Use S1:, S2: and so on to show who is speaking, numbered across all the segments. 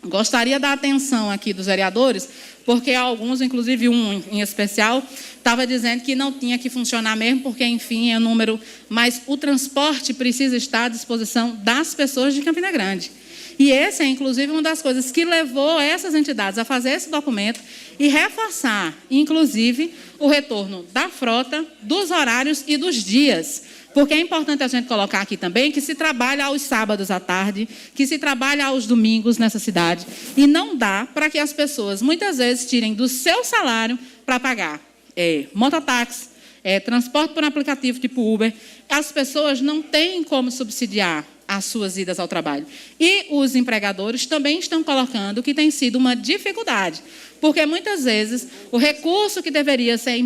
S1: Gostaria da atenção aqui dos vereadores, porque alguns, inclusive um em especial, estava dizendo que não tinha que funcionar mesmo, porque, enfim, é um número... Mas o transporte precisa estar à disposição das pessoas de Campina Grande. E essa é, inclusive, uma das coisas que levou essas entidades a fazer esse documento e reforçar, inclusive, o retorno da frota, dos horários e dos dias. Porque é importante a gente colocar aqui também que se trabalha aos sábados à tarde, que se trabalha aos domingos nessa cidade, e não dá para que as pessoas, muitas vezes, tirem do seu salário para pagar mototáxi, transporte por aplicativo tipo Uber. As pessoas não têm como subsidiar as suas idas ao trabalho. E os empregadores também estão colocando que tem sido uma dificuldade, porque muitas vezes o recurso que deveria ser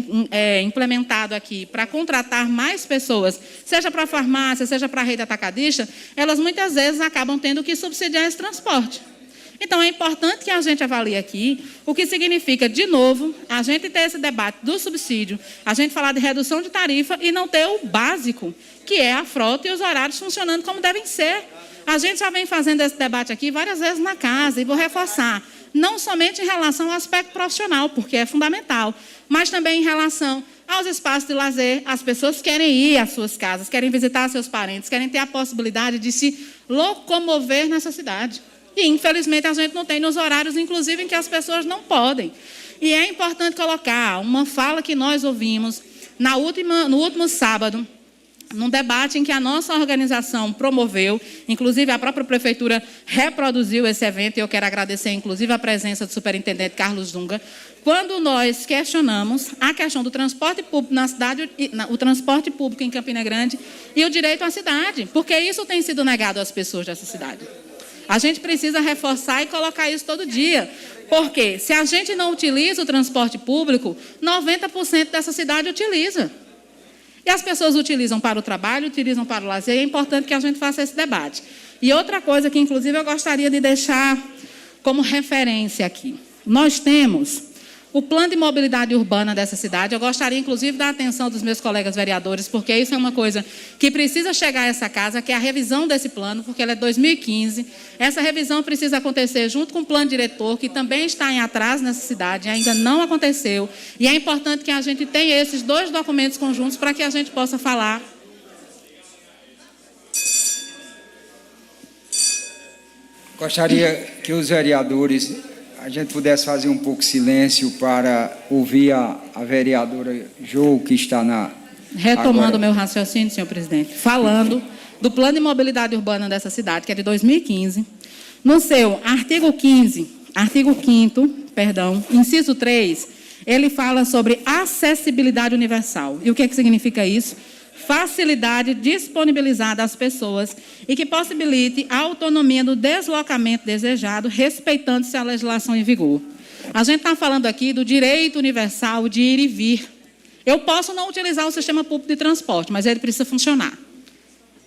S1: implementado aqui para contratar mais pessoas, seja para a farmácia, seja para a rede atacadista, elas muitas vezes acabam tendo que subsidiar esse transporte. Então, é importante que a gente avalie aqui o que significa, de novo, a gente ter esse debate do subsídio, a gente falar de redução de tarifa e não ter o básico, que é a frota e os horários funcionando como devem ser. A gente já vem fazendo esse debate aqui várias vezes na casa, e vou reforçar, não somente em relação ao aspecto profissional, porque é fundamental, mas também em relação aos espaços de lazer. As pessoas querem ir às suas casas, querem visitar seus parentes, querem ter a possibilidade de se locomover nessa cidade. E, infelizmente, a gente não tem nos horários, inclusive, em que as pessoas não podem. E é importante colocar uma fala que nós ouvimos no último sábado, num debate em que a nossa organização promoveu, inclusive a própria prefeitura reproduziu esse evento, e eu quero agradecer, inclusive, a presença do superintendente Carlos Dunga, quando nós questionamos a questão do transporte público na cidade, o transporte público em Campina Grande e o direito à cidade, porque isso tem sido negado às pessoas dessa cidade. A gente precisa reforçar e colocar isso todo dia. Porque se a gente não utiliza o transporte público, 90% dessa cidade utiliza. E as pessoas utilizam para o trabalho, utilizam para o lazer, e é importante que a gente faça esse debate. E outra coisa que, inclusive, eu gostaria de deixar como referência aqui. Nós temos o plano de mobilidade urbana dessa cidade. Eu gostaria, inclusive, da atenção dos meus colegas vereadores, porque isso é uma coisa que precisa chegar a essa casa, que é a revisão desse plano, porque ele é de 2015. Essa revisão precisa acontecer junto com o plano diretor, que também está em atraso nessa cidade, ainda não aconteceu. E é importante que a gente tenha esses dois documentos conjuntos para que a gente possa falar.
S2: Gostaria que os vereadores... a gente pudesse fazer um pouco de silêncio para ouvir a vereadora Jo, que está na...
S1: Retomando o meu raciocínio, senhor presidente, falando do plano de mobilidade urbana dessa cidade, que é de 2015, no seu artigo 5º, inciso 3, ele fala sobre acessibilidade universal. E o que significa isso? Facilidade disponibilizada às pessoas e que possibilite a autonomia do deslocamento desejado, respeitando-se a legislação em vigor. A gente está falando aqui do direito universal de ir e vir. Eu posso não utilizar o sistema público de transporte, mas ele precisa funcionar.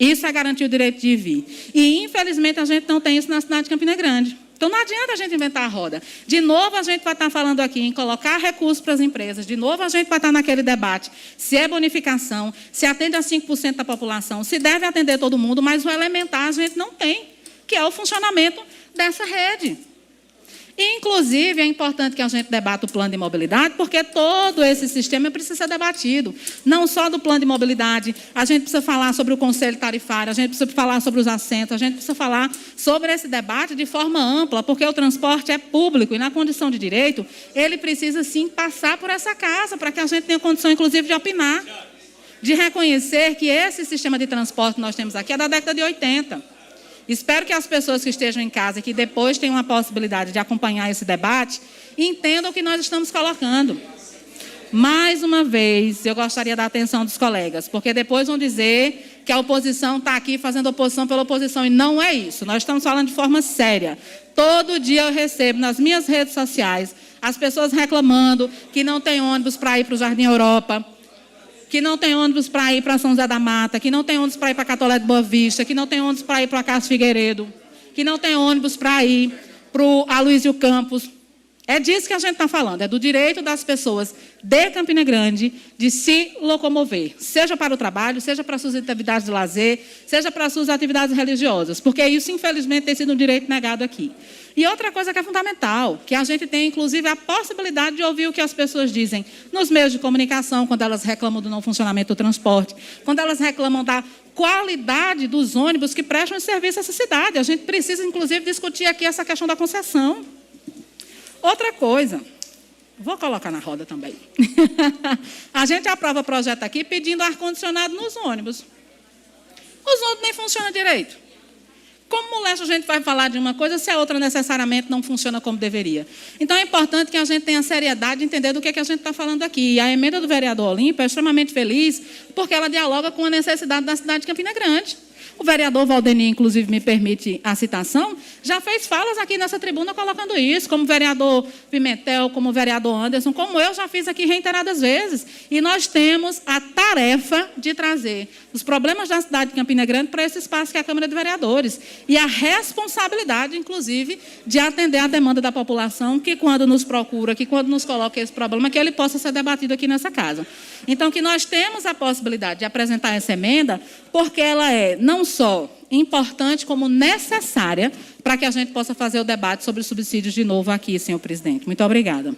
S1: Isso é garantir o direito de ir e vir. E, infelizmente, a gente não tem isso na cidade de Campina Grande. Então, não adianta a gente inventar a roda. De novo, a gente vai estar falando aqui em colocar recursos para as empresas. De novo, a gente vai estar naquele debate se é bonificação, se atende a 5% da população, se deve atender todo mundo, mas o elementar a gente não tem, que é o funcionamento dessa rede. E, inclusive, é importante que a gente debata o plano de mobilidade, porque todo esse sistema precisa ser debatido. Não só do plano de mobilidade, a gente precisa falar sobre o conselho tarifário, a gente precisa falar sobre os assentos, a gente precisa falar sobre esse debate de forma ampla, porque o transporte é público e, na condição de direito, ele precisa, sim, passar por essa casa, para que a gente tenha condição, inclusive, de opinar, de reconhecer que esse sistema de transporte que nós temos aqui é da década de 80. Espero que as pessoas que estejam em casa e que depois tenham a possibilidade de acompanhar esse debate entendam o que nós estamos colocando. Mais uma vez, eu gostaria da atenção dos colegas, porque depois vão dizer que a oposição está aqui fazendo oposição pela oposição, e não é isso. Nós estamos falando de forma séria. Todo dia eu recebo nas minhas redes sociais as pessoas reclamando que não tem ônibus para ir para o Jardim Europa, que não tem ônibus para ir para São José da Mata, que não tem ônibus para ir para Catolé de Boa Vista, que não tem ônibus para ir para Cássio Figueiredo, que não tem ônibus para ir para o Aloysio Campos. É disso que a gente está falando, é do direito das pessoas de Campina Grande de se locomover, seja para o trabalho, seja para suas atividades de lazer, seja para suas atividades religiosas, porque isso, infelizmente, tem sido um direito negado aqui. E outra coisa que é fundamental, que a gente tem, inclusive, a possibilidade de ouvir o que as pessoas dizem nos meios de comunicação, quando elas reclamam do não funcionamento do transporte, quando elas reclamam da qualidade dos ônibus que prestam serviço a essa cidade. A gente precisa, inclusive, discutir aqui essa questão da concessão. Outra coisa, vou colocar na roda também. A gente aprova projeto aqui pedindo ar-condicionado nos ônibus. Os ônibus nem funcionam direito. Como molesta a gente vai falar de uma coisa se a outra necessariamente não funciona como deveria? Então, é importante que a gente tenha seriedade de entender do que a gente está falando aqui. E a emenda do vereador Olímpio é extremamente feliz porque ela dialoga com a necessidade da cidade de Campina Grande. O vereador Valdeni, inclusive, me permite a citação, já fez falas aqui nessa tribuna colocando isso, como o vereador Pimentel, como o vereador Anderson, como eu já fiz aqui reiteradas vezes. E nós temos a tarefa de trazer os problemas da cidade de Campina Grande para esse espaço que é a Câmara de Vereadores. E a responsabilidade, inclusive, de atender a demanda da população, que quando nos procura, que quando nos coloca esse problema, que ele possa ser debatido aqui nessa casa. Então, que nós temos a possibilidade de apresentar essa emenda, porque ela é não só importante, como necessária para que a gente possa fazer o debate sobre os subsídios de novo aqui, senhor presidente. Muito obrigada.